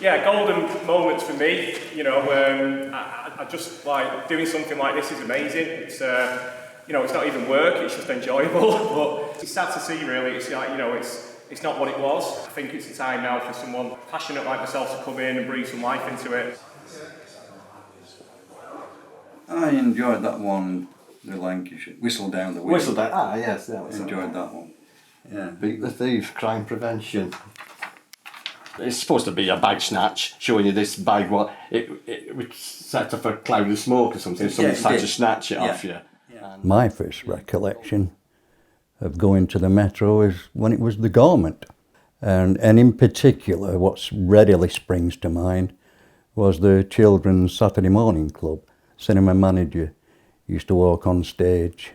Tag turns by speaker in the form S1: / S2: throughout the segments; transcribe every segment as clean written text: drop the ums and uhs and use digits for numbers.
S1: Yeah, golden moments for me. You know, I just like doing something like this is amazing. It's you know, it's not even work; it's just enjoyable. But it's sad to see, really. It's like, you know, it's not what it was. I think it's the time now for someone passionate like myself to come in and breathe some life into it.
S2: I enjoyed that one, the Lancashire Whistle Down the Wind.
S3: Whistle Down. Ah, yes, that was
S2: enjoyed that one. Yeah.
S3: Beat the Thief, crime prevention. It's supposed to be a bag snatch, showing you this bag. What it was set up a cloud of smoke or something. Someone tried to snatch it off you.
S2: Yeah.
S4: My first recollection of going to the Metro is when it was the Garment, and in particular, what readily springs to mind was the Children's Saturday Morning Club. Cinema manager used to walk on stage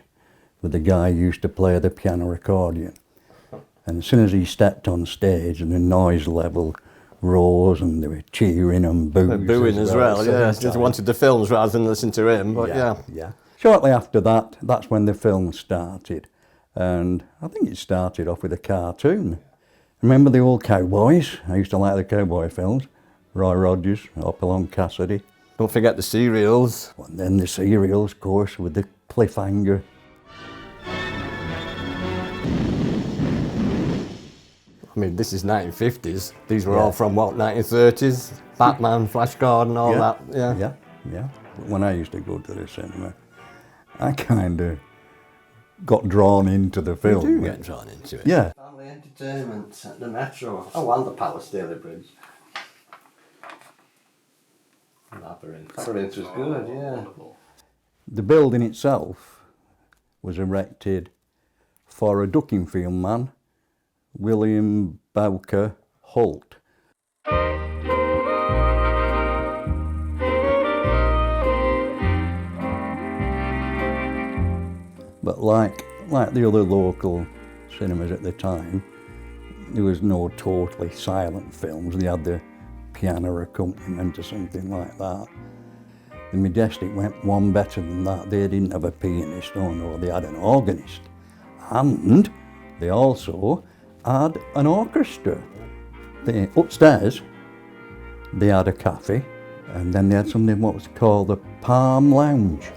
S4: with the guy who used to play the piano accordion. And as soon as he stepped on stage, and the noise level rose, and they were cheering and booing.
S3: Booing as well, yeah. Just wanted the films rather than listen to him, but yeah.
S4: Shortly after that, that's when the film started. And I think it started off with a cartoon. Remember the old cowboys? I used to like the cowboy films. Roy Rogers, Hopalong Cassidy.
S3: Don't forget the serials.
S4: And then the serials, of course, with the cliffhanger.
S3: I mean, this is 1950s. These were all from what, 1930s? Batman, Flash Gordon, all that.
S4: Yeah. When I used to go to the cinema, I kind of got drawn into the film.
S3: You do get drawn into it.
S4: Yeah.
S3: Family entertainment at the Metro. Oh, and the Palace Daily Bridge. Labyrinth was good, yeah.
S4: The building itself was erected for a ducking field man, William Bowker Holt. But like the other local cinemas at the time, there was no totally silent films. They had the piano accompaniment or something like that. The Majestic went one better than that. They didn't have a pianist, they had an organist. And they also had an orchestra. Upstairs, they had a cafe, and then they had something what was called the Palm Lounge.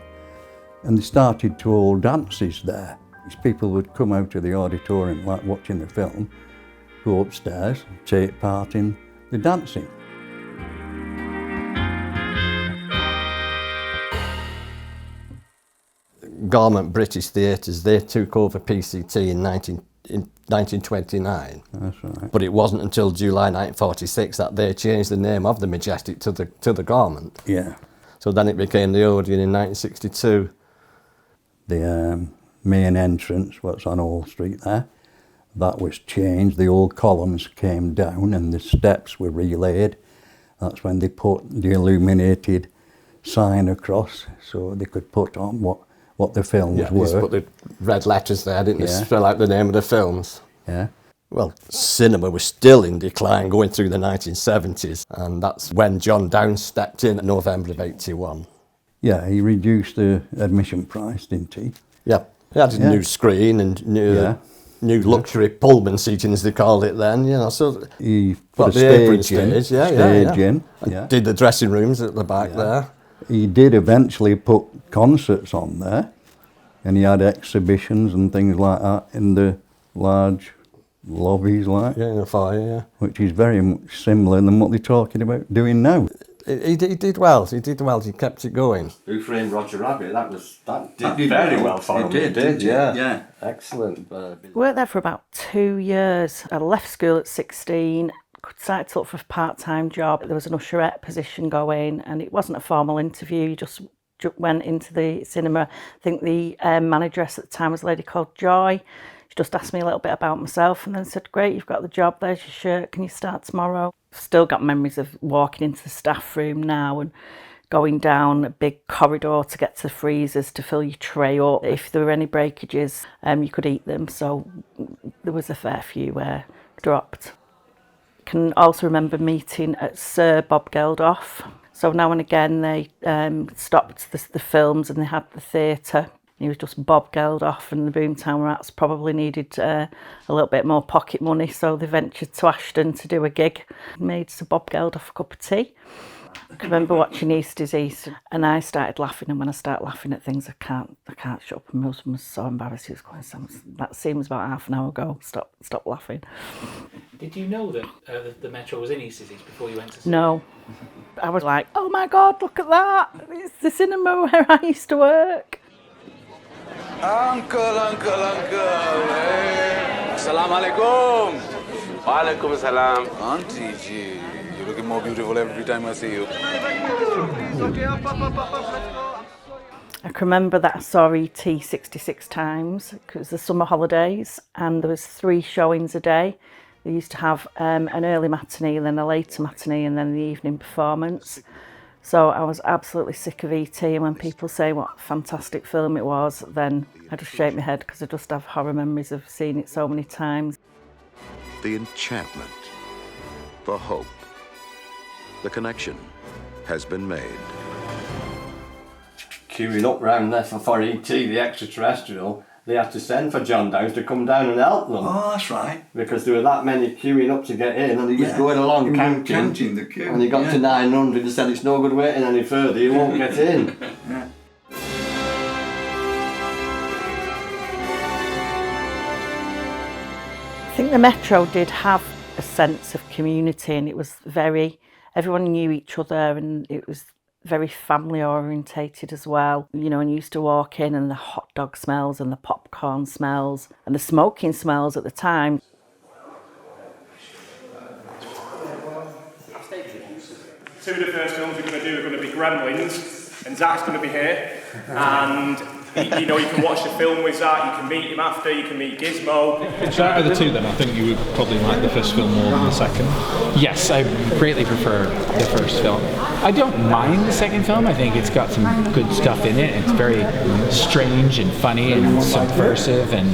S4: And they started to hold dances there. These people would come out of the auditorium, like watching the film, go upstairs, take part in the dancing.
S3: Garment British Theatres, they took over PCT in 1929.
S4: That's right.
S3: But it wasn't until July 1946 that they changed the name of the Majestic to the Garment.
S4: Yeah.
S3: So then it became the Odeon in 1962.
S4: The main entrance, what's on Old Street there, that was changed. The old columns came down and the steps were relaid. That's when they put the illuminated sign across so they could put on what the films were.
S3: Just put the red letters there, didn't they, spell out the name of the films.
S4: Yeah.
S3: Well, cinema was still in decline going through the 1970s, and that's when John Downes stepped in November of 81.
S4: Yeah, he reduced the admission price, didn't he?
S3: Yeah, he had a new screen and new luxury Pullman seating, as they called it then, you know, so
S4: he
S3: put
S4: the
S3: apron
S4: stage
S3: in.
S4: Yeah.
S3: Did the dressing rooms at the back there.
S4: He did eventually put concerts on there, and he had exhibitions and things like that in the large lobbies,
S3: in the foyer,
S4: which is very much similar than what they're talking about doing now.
S3: He did well. He kept it going. Who Framed Roger Rabbit? That did very well for him.
S2: It did, yeah.
S3: Excellent.
S5: Worked there for about 2 years. I left school at 16. Started to look for a part-time job. There was an usherette position going, and it wasn't a formal interview. You just went into the cinema. I think the manageress at the time was a lady called Joy. She just asked me a little bit about myself and then said, "Great, you've got the job, there's your shirt, can you start tomorrow?" Still got memories of walking into the staff room now and going down a big corridor to get to the freezers to fill your tray up. If there were any breakages, you could eat them, so there was a fair few dropped. I can also remember meeting at Sir Bob Geldof. So now and again they stopped the films and they had the theatre. he was just Bob Geldof, and the Boomtown Rats probably needed a little bit more pocket money, so they ventured to Ashton to do a gig. Made Sir Bob Geldof a cup of tea. I remember watching East is East, and I started laughing, and when I start laughing at things, I can't shut up. And my husband was so embarrassed. He was going, "Sam, that seems about half an hour ago. Stop laughing."
S6: Did you know that the Metro was in East is East before you went to see it?
S5: No. I was like, "Oh my God, look at that. It's the cinema where I used to work."
S7: Uncle. Hey. Assalamu alaikum. Wa alaikum salam. Auntie G, you're looking more beautiful every time I see you.
S5: I can remember that I saw E.T. 66 times, because it was the summer holidays, and there was 3 showings a day. They used to have an early matinee, then a later matinee, and then the evening performance. So I was absolutely sick of E.T., and when people say what a fantastic film it was, then I just shake my head, because I just have horror memories of seeing it so many times.
S8: The enchantment, the hope, the connection has been made.
S3: Queuing up round there for E.T., the extraterrestrial, they had to send for John Downes to come down and help them.
S2: Oh, that's right.
S3: Because there were that many queuing up to get in, and he was going along counting
S2: the queue.
S3: and he got to 900 and said it's no good waiting any further, you won't get in.
S2: Yeah.
S5: I think the Metro did have a sense of community, and it was everyone knew each other, and it was very family orientated as well. You know, and you used to walk in and the hot dog smells and the popcorn smells and the smoking smells at the time.
S1: 2 of the first films we're going to do are going to be Gremlins, and Zach's going to be here, and you know, you can watch the film with Zach, you can meet him after, you can meet Gizmo.
S9: So out of the 2 then, I think you would probably like the first film more than the second.
S6: Yes, I greatly prefer the first film. I don't mind the second film. I think it's got some good stuff in it. It's very strange and funny and subversive and,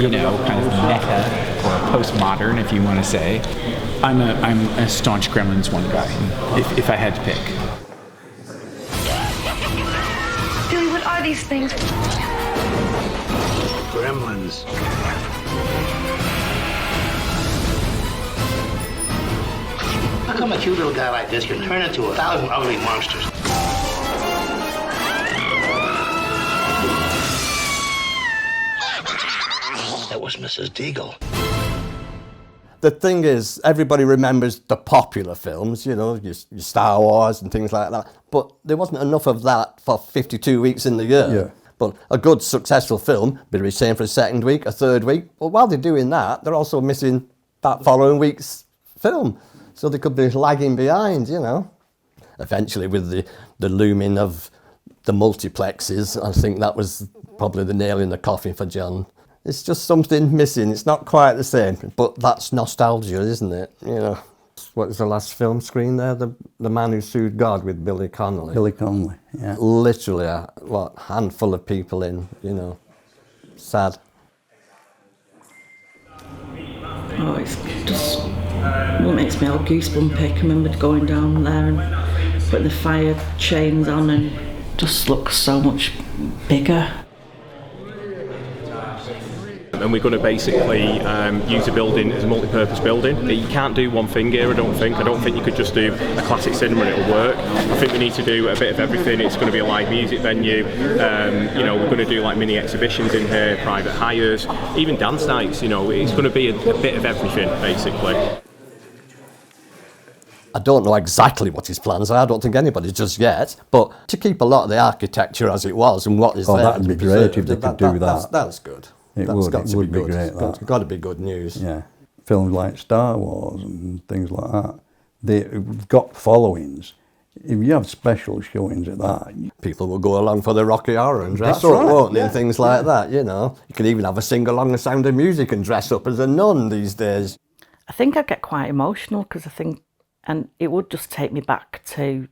S6: you know, kind of meta or postmodern, if you want to say. I'm a staunch Gremlins 1 guy, if I had to pick.
S10: Billy, what are these things?
S7: Gremlins.
S11: How come a cute little guy like this can turn into 1,000 ugly monsters? That was Mrs. Deagle.
S3: The thing is, everybody remembers the popular films, you know, your Star Wars and things like that, but there wasn't enough of that for 52 weeks in the year.
S4: Yeah.
S3: But a good, successful film, be retained for a second week, a third week. But while they're doing that, they're also missing that following week's film. So they could be lagging behind, you know. Eventually, with the looming of the multiplexes, I think that was probably the nail in the coffin for John. It's just something missing. It's not quite the same, but that's nostalgia, isn't it? You know, what was the last film screen there? The Man Who Sued God with Billy Connolly.
S4: Billy Connolly, yeah.
S3: Literally a handful of people in, you know, sad.
S5: Oh, it's just what makes me all goosebumpy. I can remember going down there and putting the fire chains on, and just looks so much bigger.
S1: And we're going to basically use the building as a multi-purpose building. You can't do one thing here, I don't think. I don't think you could just do a classic cinema and it'll work. I think we need to do a bit of everything. It's going to be a live music venue. You know, we're going to do like mini exhibitions in here, private hires, even dance nights. You know, it's going to be a bit of everything, basically.
S3: I don't know exactly what his plans are. I don't think anybody just yet. But to keep a lot of the architecture as it was and what is there.
S4: That'd be great if they could do that.
S3: That's good.
S4: It
S3: That's
S4: would be
S3: good.
S4: great.
S3: It's got to be good news.
S4: Yeah, films like Star Wars and things like that, they've got followings. If you have special showings at that,
S3: people will go along for the Rocky Horror and dress
S4: That's
S3: up,
S4: right,
S3: won't they?
S4: yeah.
S3: And things like that, you know. You can even have a sing-along The Sound of Music and dress up as a nun these days.
S5: I think I get quite emotional because I think, and it would just take me back to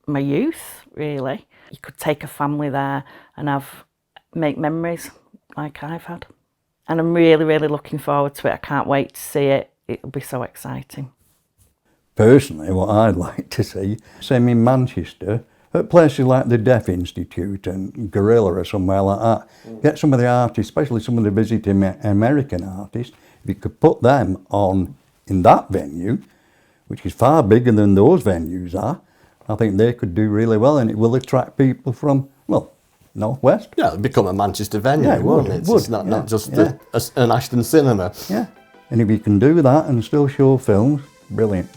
S5: my youth, really. You could take a family there and make memories like I've had. And I'm really, really looking forward to it. I can't wait to see it. It'll be so exciting.
S4: personally, what I'd like to see, same in Manchester, at places like the Deaf Institute and Gorilla or somewhere like that, get some of the artists, especially some of the visiting American artists, if you could put them on in that venue, which is far bigger than those venues are, I think they could do really well, and it will attract people from, well, Northwest.
S3: Yeah, it'll become a Manchester venue,
S4: Yeah,
S3: won't it? It's not just an Ashton cinema.
S4: Yeah, and if you can do that and still show films, brilliant.